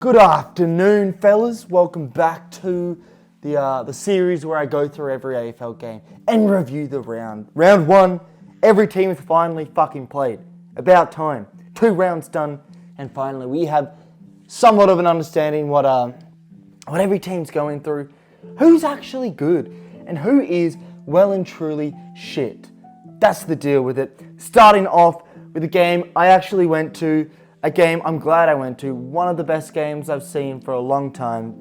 Good afternoon, fellas. Welcome back to the series where I go through every AFL game and review the round. Round one, every team has finally fucking played. About time. 2 rounds done, and finally we have somewhat of an understanding what every team's going through, who's actually good, and who is well and truly shit. That's the deal with it. Starting off with a game I actually went to, a game I'm glad I went to, one of the best games I've seen for a long time,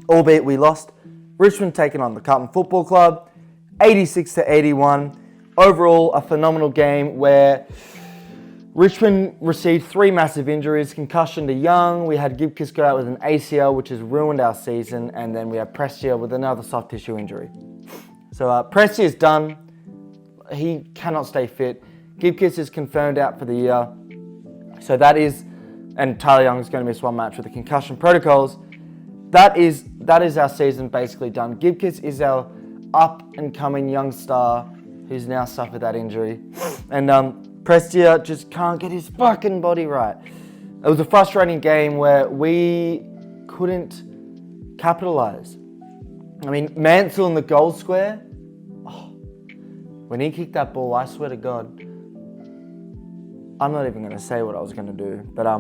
albeit we lost. Richmond taking on the Carlton Football Club, 86-81. Overall, a phenomenal game where Richmond received 3 massive injuries, concussion to Young, we had Gibkiss go out with an ACL, which has ruined our season, and then we have Prestia with another soft tissue injury. So Prestia is done. He cannot stay fit. Gibkiss is confirmed out for the year. So that is, and Tyler Young is going to miss 1 match with the concussion protocols. That is our season basically done. Gibkiss is our up-and-coming young star who's now suffered that injury. And Prestia just can't get his fucking body right. It was a frustrating game where we couldn't capitalise. I mean, Mansell in the goal square, when he kicked that ball, I swear to God, I'm not even going to say what I was going to do, but I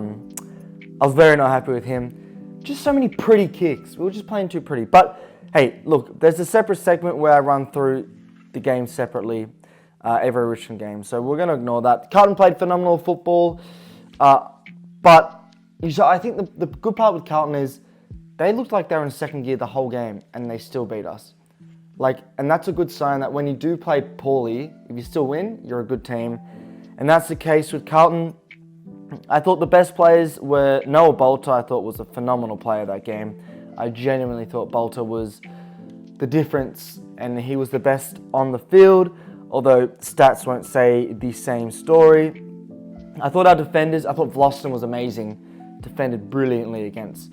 was very not happy with him. Just so many pretty kicks. We were just playing too pretty. But hey, look, there's a separate segment where I run through the game separately, every Richmond game. So we're going to ignore that. Carlton played phenomenal football, but I think the good part with Carlton is they looked like they were in second gear the whole game, and they still beat us. And that's a good sign that when you do play poorly, if you still win, you're a good team. And that's the case with Carlton. I thought the best players were Noah Bolter. I thought was a phenomenal player that game. I genuinely thought Bolter was the difference, and he was the best on the field, although stats won't say the same story. I thought our defenders, I thought Vlosten was amazing. Defended brilliantly against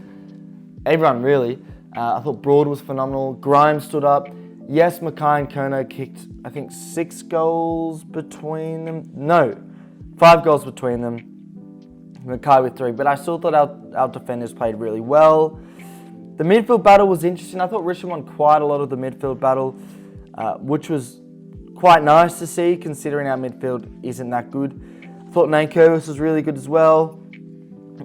everyone, really. I thought Broad was phenomenal. Grimes stood up. Yes, Mackay and Kono kicked, I think, 6 goals between them. No, 5 goals between them. Mackay with 3. But I still thought our defenders played really well. The midfield battle was interesting. I thought Richmond won quite a lot of the midfield battle, which was quite nice to see, considering our midfield isn't that good. I thought Nate Curvis was really good as well.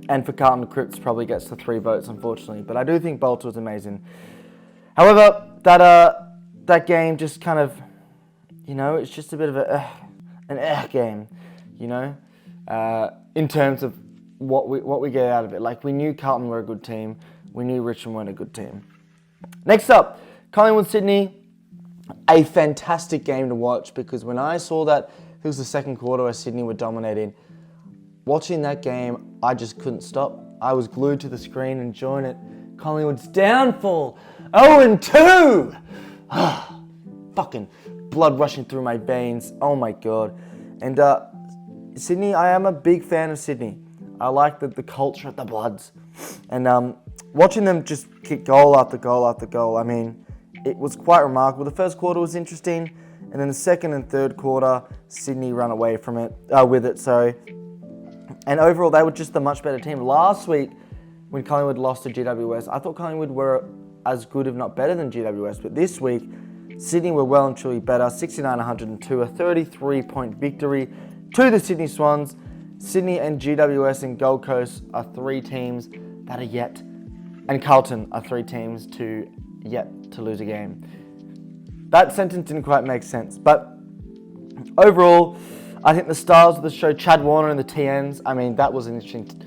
And for Carlton, Cripps probably gets the 3 votes, unfortunately. But I do think Bolter was amazing. However, that game just kind of, it's just a bit of an game, in terms of what we get out of it. We knew Carlton were a good team. We knew Richmond weren't a good team. Next up, Collingwood-Sydney. A fantastic game to watch, because when I saw that it was the second quarter where Sydney were dominating, watching that game, I just couldn't stop. I was glued to the screen enjoying it. Collingwood's downfall, 0-2! Fucking blood rushing through my veins. Oh my God. And Sydney, I am a big fan of Sydney. I like the culture of the Bloods. And watching them just kick goal after goal after goal, I mean, it was quite remarkable. The first quarter was interesting, and then the second and third quarter, Sydney ran away from it, with it, sorry. And overall, they were just a much better team. Last week, when Collingwood lost to GWS, I thought Collingwood were as good, if not better, than GWS. But this week, Sydney were well and truly better. 69-102, a 33-point victory to the Sydney Swans. Sydney and GWS and Gold Coast are 3 teams that are yet, and Carlton are 3 teams yet to lose a game. That sentence didn't quite make sense. But overall, I think the stars of the show, Chad Warner and the TNs, I mean, that was an interesting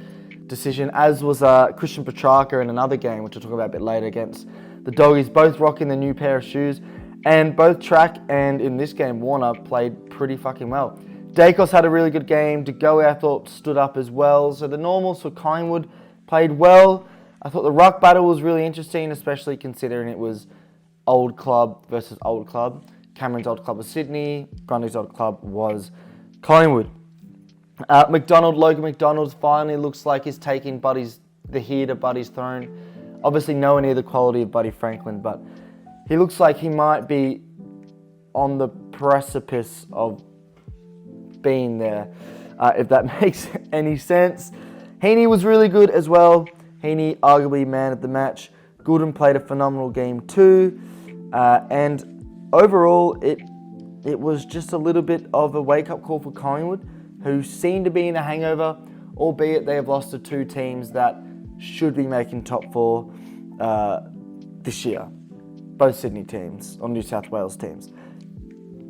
decision, as was Christian Petrarca in another game, which we'll talk about a bit later, against the Doggies, both rocking the new pair of shoes, and both Track and, in this game, Warner played pretty fucking well. Dacos had a really good game. De Goey, I thought, stood up as well. So the normals for Collingwood played well. I thought the ruck battle was really interesting, especially considering it was old club versus old club. Cameron's old club was Sydney. Grundy's old club was Collingwood. Logan McDonald finally looks like he's taking the heat of Buddy's throne. Obviously nowhere near the quality of Buddy Franklin, but he looks like he might be on the precipice of being there, if that makes any sense. Heaney was really good as well. Heaney, arguably man of the match. Goulden played a phenomenal game too. And overall, it was just a little bit of a wake-up call for Collingwood, who seem to be in a hangover, albeit they have lost to two teams that should be making top four this year. Both Sydney teams, or New South Wales teams.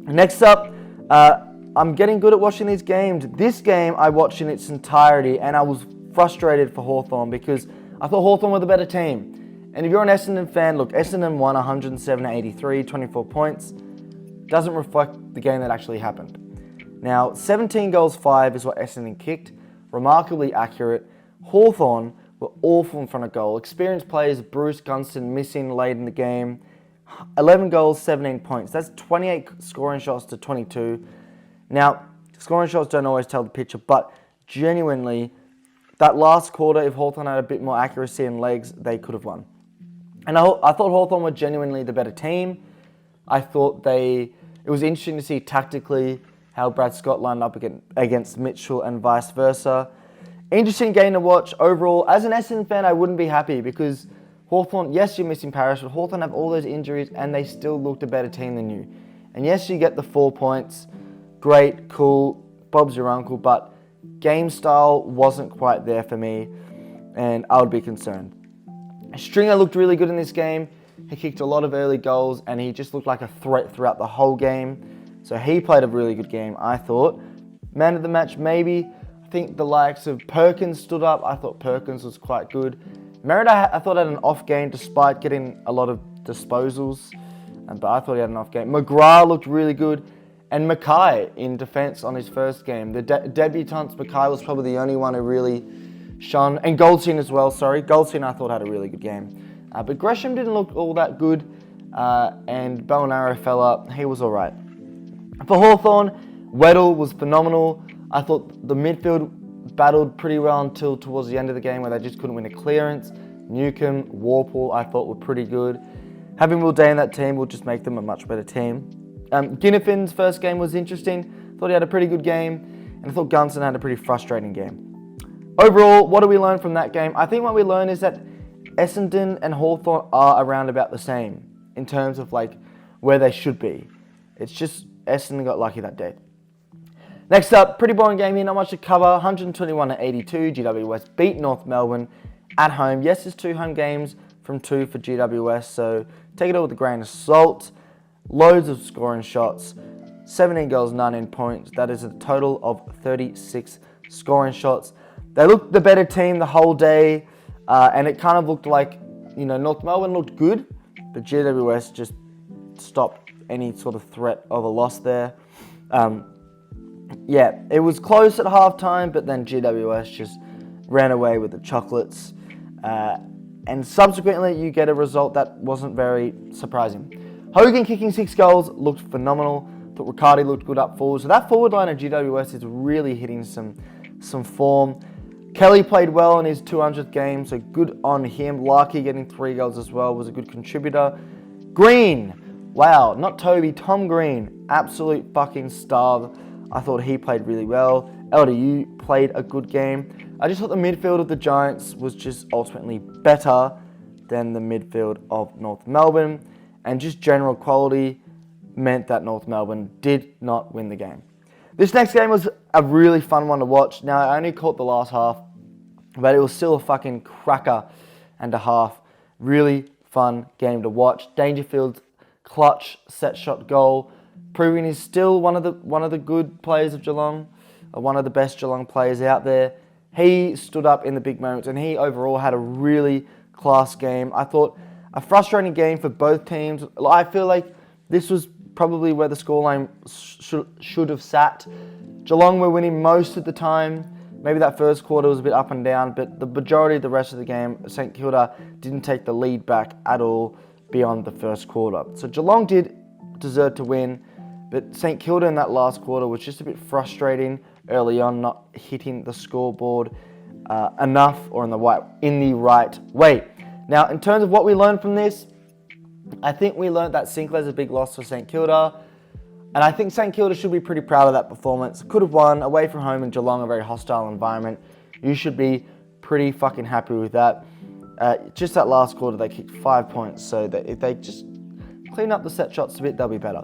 Next up, I'm getting good at watching these games. This game I watched in its entirety, and I was frustrated for Hawthorn because I thought Hawthorn were the better team. And if you're an Essendon fan, look, Essendon won 107-83, 24 points. Doesn't reflect the game that actually happened. Now, 17 goals 5 is what Essendon kicked. Remarkably accurate. Hawthorn were awful in front of goal. Experienced players, Bruce Gunston missing late in the game. 11 goals, 17 points. That's 28 scoring shots to 22. Now, scoring shots don't always tell the picture, but genuinely, that last quarter, if Hawthorn had a bit more accuracy and legs, they could have won. And I thought Hawthorn were genuinely the better team. I thought it was interesting to see tactically how Brad Scott lined up against Mitchell and vice versa. Interesting game to watch overall. As an Essendon fan, I wouldn't be happy because Hawthorn, yes, you're missing Parrish, but Hawthorn have all those injuries and they still looked a better team than you. And yes, you get the 4 points. Great, cool, Bob's your uncle, but game style wasn't quite there for me and I would be concerned. Stringer looked really good in this game. He kicked a lot of early goals and he just looked like a threat throughout the whole game. So he played a really good game, I thought. Man of the match, maybe. I think the likes of Perkins stood up. I thought Perkins was quite good. Merida, I thought, had an off game despite getting a lot of disposals. But I thought he had an off game. McGrath looked really good. And Mackay in defence on his first game. The debutants, Mackay was probably the only one who really shone. And Goldstein as well, sorry. Goldstein I thought had a really good game. But Gresham didn't look all that good. And Belnaro fella, he was all right. For Hawthorn, Weddle was phenomenal. I thought the midfield battled pretty well until towards the end of the game where they just couldn't win a clearance. Newcomb, Warple, I thought were pretty good. Having Will Day in that team will just make them a much better team. Ginnifin's first game was interesting. Thought he had a pretty good game. And I thought Gunston had a pretty frustrating game. Overall, what do we learn from that game? I think what we learned is that Essendon and Hawthorn are around about the same in terms of like where they should be. It's just Essendon got lucky that day. Next up, pretty boring game here, not much to cover. 121-82, GWS beat North Melbourne at home. Yes, there's 2 home games from 2 for GWS, so take it all with a grain of salt. Loads of scoring shots, 17 goals, 19 points. That is a total of 36 scoring shots. They looked the better team the whole day, and it kind of looked like, North Melbourne looked good, but GWS just stopped any sort of threat of a loss there. Yeah, it was close at halftime, but then GWS just ran away with the chocolates. And subsequently, you get a result that wasn't very surprising. Hogan kicking 6 goals looked phenomenal. Thought Riccardi looked good up forward. So that forward line of GWS is really hitting some form. Kelly played well in his 200th game, so good on him. Larkey getting 3 goals as well was a good contributor. Green, wow, not Toby, Tom Green, absolute fucking star. I thought he played really well. LDU played a good game. I just thought the midfield of the Giants was just ultimately better than the midfield of North Melbourne. And just general quality meant that North Melbourne did not win the game. This next game was a really fun one to watch. Now, I only caught the last half, but it was still a fucking cracker and a half. Really fun game to watch. Dangerfield's clutch set shot goal, proving he's still one of the good players of Geelong, one of the best Geelong players out there. He stood up in the big moments, and he overall had a really class game. I thought a frustrating game for both teams. I feel like this was probably where the scoreline should have sat. Geelong were winning most of the time. Maybe that first quarter was a bit up and down, but the majority of the rest of the game, St Kilda didn't take the lead back at all beyond the first quarter. So Geelong did deserve to win, but St Kilda in that last quarter was just a bit frustrating early on, not hitting the scoreboard enough or in the right way. Now, in terms of what we learned from this, I think we learned that Sinclair's a big loss for St Kilda. And I think St Kilda should be pretty proud of that performance. Could have won away from home in Geelong, a very hostile environment. You should be pretty fucking happy with that. Just that last quarter, they kicked 5 points. So that if they just clean up the set shots a bit, they'll be better.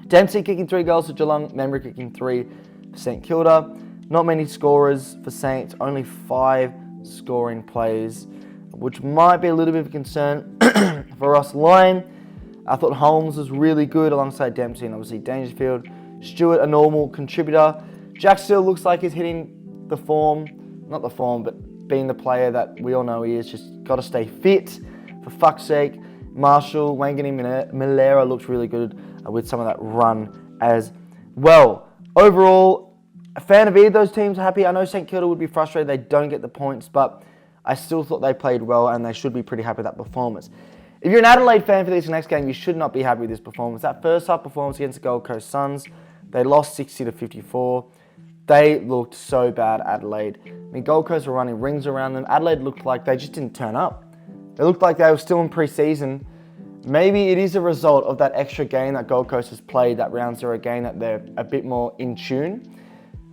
Dempsey kicking 3 goals for Geelong. Membry kicking 3 for St Kilda. Not many scorers for Saints. Only 5 scoring plays, which might be a little bit of a concern for Ross Lyon. I thought Holmes was really good alongside Dempsey and obviously Dangerfield. Stewart, a normal contributor. Jack still looks like he's hitting the form. Not the form, but being the player that we all know he is. Just got to stay fit, for fuck's sake. Marshall, Wangani Milera looks really good with some of that run as well. Overall, a fan of either of those teams. Happy. I know St Kilda would be frustrated they don't get the points, but I still thought they played well and they should be pretty happy with that performance. If you're an Adelaide fan for this next game, you should not be happy with this performance. That first half performance against the Gold Coast Suns, they lost 60-54. They looked so bad, Adelaide. I mean, Gold Coast were running rings around them. Adelaide looked like they just didn't turn up. They looked like they were still in pre-season. Maybe it is a result of that extra game that Gold Coast has played, that round 0 game, that they're a bit more in tune,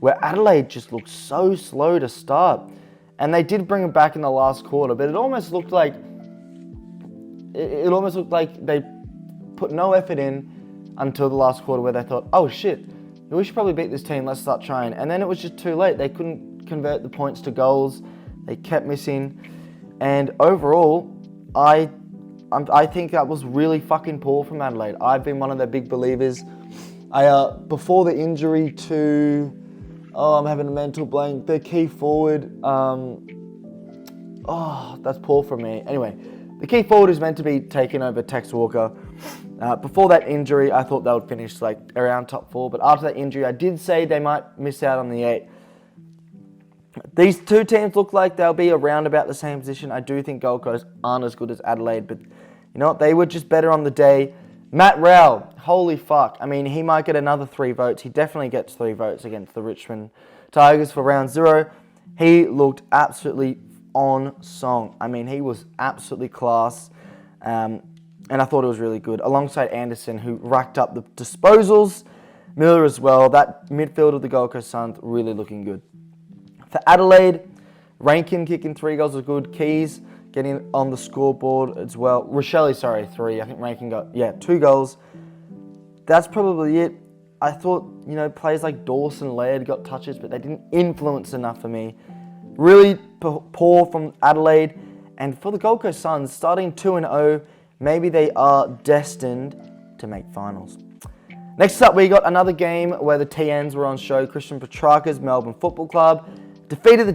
where Adelaide just looked so slow to start. And they did bring it back in the last quarter, but it almost looked like they put no effort in until the last quarter, where they thought, oh shit, we should probably beat this team, let's start trying. And then it was just too late. They couldn't convert the points to goals. They kept missing. And overall, I think that was really fucking poor from Adelaide. I've been one of their big believers. Before the injury to, I'm having a mental blank, their key forward, that's poor from me. Anyway, the key forward is meant to be taking over Tex Walker. Before that injury, I thought they would finish like around top 4, but after that injury, I did say they might miss out on the 8. These two teams look like they'll be around about the same position. I do think Gold Coast aren't as good as Adelaide, but you know what? They were just better on the day. Matt Rowell, holy fuck. I mean, he might get another 3 votes. He definitely gets 3 votes against the Richmond Tigers for round 0. He looked absolutely on song. I mean, he was absolutely class. And I thought it was really good. Alongside Anderson, who racked up the disposals. Miller as well. That midfield of the Gold Coast Suns really looking good. For Adelaide, Rankin kicking 3 goals was good. Keys getting on the scoreboard as well. 3. I think Rankin got, 2 goals. That's probably it. I thought, players like Dawson, Laird got touches, but they didn't influence enough for me. Really poor from Adelaide. And for the Gold Coast Suns, starting 2-0, maybe they are destined to make finals. Next up, we got another game where the TNs were on show. Christian Petrarca's Melbourne Football Club defeated the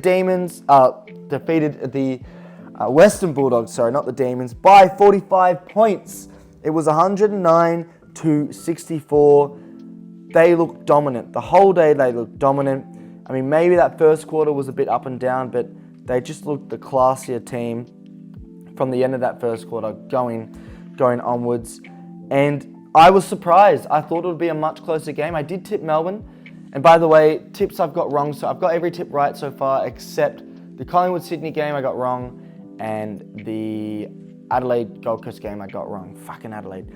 Western Bulldogs, not the Demons, by 45 points. It was 109-64. They looked dominant. The whole day they looked dominant. I mean, maybe that first quarter was a bit up and down, but they just looked the classier team from the end of that first quarter going onwards. And I was surprised. I thought it would be a much closer game. I did tip Melbourne. And by the way, tips I've got wrong. So I've got every tip right so far except the Collingwood-Sydney game I got wrong and the Adelaide-Gold Coast game I got wrong. Fucking Adelaide.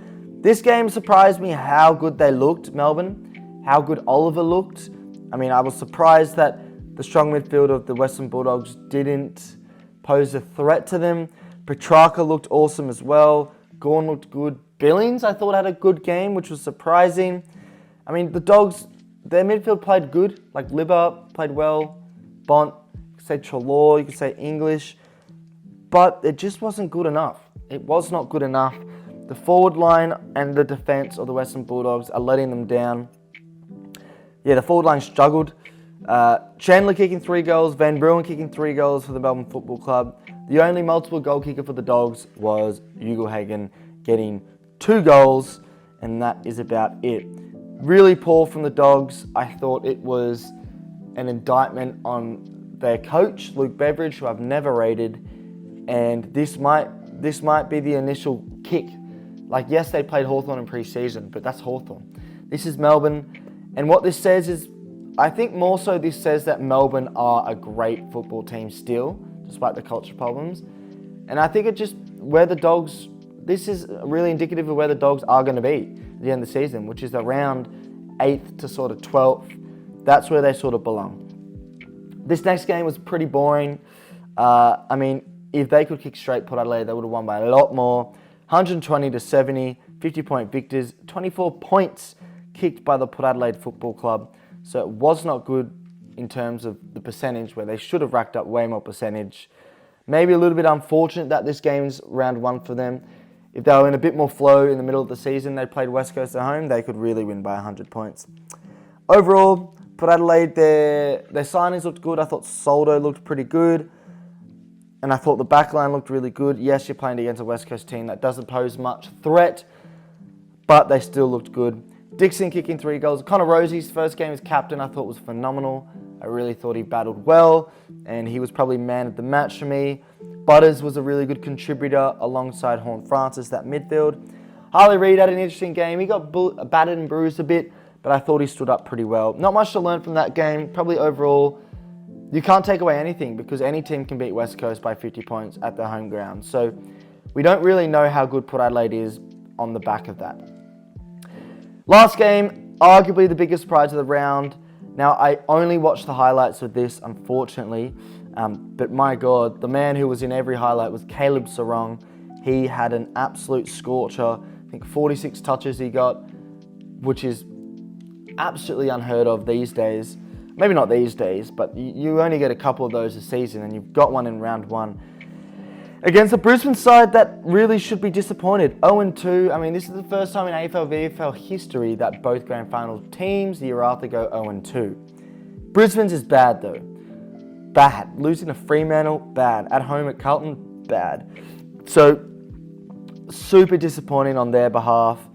This game surprised me how good they looked, Melbourne. How good Oliver looked. I mean, I was surprised that the strong midfield of the Western Bulldogs didn't pose a threat to them. Petrarca looked awesome as well. Gawn looked good. Billings, I thought, had a good game, which was surprising. I mean, the Dogs, their midfield played good. Like, Libba played well. Bont, you could say Chalor, you could say English. But it just wasn't good enough. It was not good enough. The forward line and the defence of the Western Bulldogs are letting them down. Yeah, the forward line struggled. Chandler kicking 3 goals. Van Bruin kicking 3 goals for the Melbourne Football Club. The only multiple goal kicker for the Dogs was Ugelhagen getting 2 goals, and that is about it. Really poor from the Dogs. I thought it was an indictment on their coach, Luke Beveridge, who I've never rated, and this might be the initial kick. Like, yes, they played Hawthorn in pre-season, but that's Hawthorn. This is Melbourne, and what this says is, I think more so this says that Melbourne are a great football team still, despite the culture problems. And I think it just, where the Dogs, this is really indicative of where the Dogs are going to be at the end of the season, which is around 8th to sort of 12th. That's where they sort of belong. This next game was pretty boring. I mean, if they could kick straight Port Adelaide, they would have won by a lot more. 120 to 70, 50-point victors, 24 points kicked by the Port Adelaide Football Club. So it was not good in terms of the percentage, where they should have racked up way more percentage. Maybe a little bit unfortunate that this game's round 1 for them. If they were in a bit more flow in the middle of the season, they played West Coast at home, they could really win by 100 points. Overall, Port Adelaide, their signings looked good. I thought Soldo looked pretty good. And I thought the backline looked really good. Yes, you're playing against a West Coast team that doesn't pose much threat, but they still looked good. Dixon kicking 3 goals. Connor Rosie's first game as captain I thought was phenomenal. I really thought he battled well, and he was probably man of the match for me. Butters was a really good contributor alongside Horn Francis, that midfield. Harley Reid had an interesting game. He got battered and bruised a bit, but I thought he stood up pretty well. Not much to learn from that game. Probably overall, you can't take away anything because any team can beat West Coast by 50 points at their home ground. So we don't really know how good Port Adelaide is on the back of that. Last game, arguably the biggest surprise of the round. Now, I only watched the highlights of this, unfortunately. But my God, the man who was in every highlight was Caleb Sarong. He had an absolute scorcher. I think 46 touches he got, which is absolutely unheard of these days. Maybe not these days, but you only get a couple of those a season, and you've got one in round 1. Against the Brisbane side, that really should be disappointed. 0-2. I mean, this is the first time in AFL-VFL history that both grand final teams the year after go 0-2. Brisbane's is bad, though. Bad. Losing to Fremantle, bad. At home at Carlton, bad. So, super disappointing on their behalf.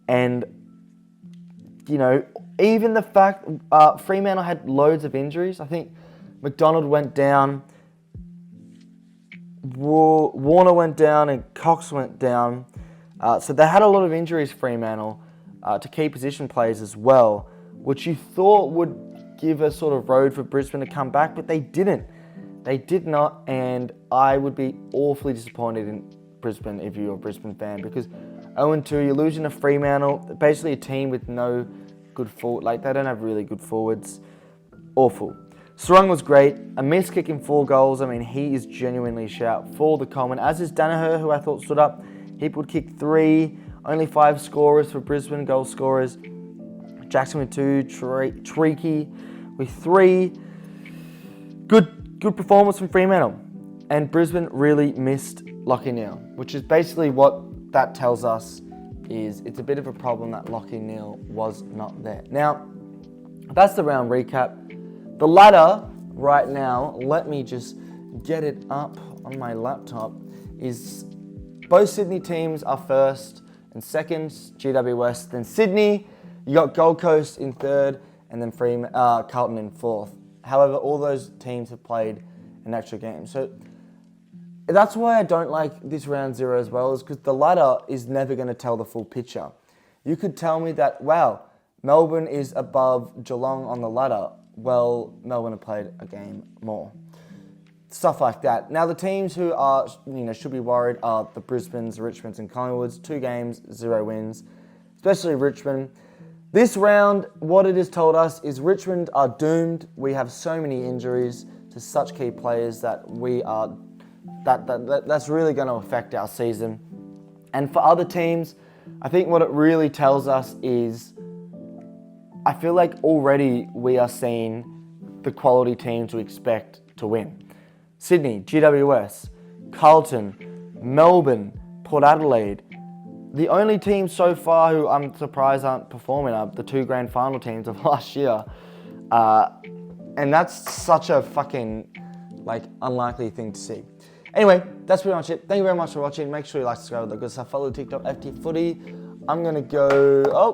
And, you know, even the fact Fremantle had loads of injuries. I think McDonald went down, Warner went down, and Cox went down. So they had a lot of injuries, Fremantle, to key position players as well, which you thought would give a sort of road for Brisbane to come back, but they didn't. They did not, and I would be awfully disappointed in Brisbane if you're a Brisbane fan, because 0-2, you're losing to Fremantle, basically a team with no good forward, like they don't have really good forwards. Awful. Sarong was great. A miss kicking 4 goals. I mean, he is genuinely a shout for the Coleman, as is Danaher, who I thought stood up. He would kick 3. Only 5 scorers for Brisbane, goal scorers. Jackson with 2, Treaky with 3. Good performance from Fremantle. And Brisbane really missed Lachie Neale, which is basically what that tells us is it's a bit of a problem that Lachie Neale was not there. Now, that's the round recap. The ladder right now, let me just get it up on my laptop, is both Sydney teams are first and second, GW West. Then Sydney, you got Gold Coast in third, and then Carlton in fourth. However, all those teams have played an extra game. So that's why I don't like this round 0 as well, is because the ladder is never going to tell the full picture. You could tell me that, wow, Melbourne is above Geelong on the ladder. Well, Melbourne have played a game more. Stuff like that. Now, the teams who are, should be worried are the Brisbanes, Richmonds, and Collingwoods. 2 games, 0 wins, especially Richmond. This round, what it has told us is Richmond are doomed. We have so many injuries to such key players that that's really going to affect our season. And for other teams, I think what it really tells us is I feel like already we are seeing the quality teams we expect to win. Sydney, GWS, Carlton, Melbourne, Port Adelaide. The only teams so far who I'm surprised aren't performing are the 2 grand final teams of last year. And that's such a fucking unlikely thing to see. Anyway, that's pretty much it. Thank you very much for watching. Make sure you like, subscribe, all the good stuff. Follow the TikTok, FTFooty. I'm going to go...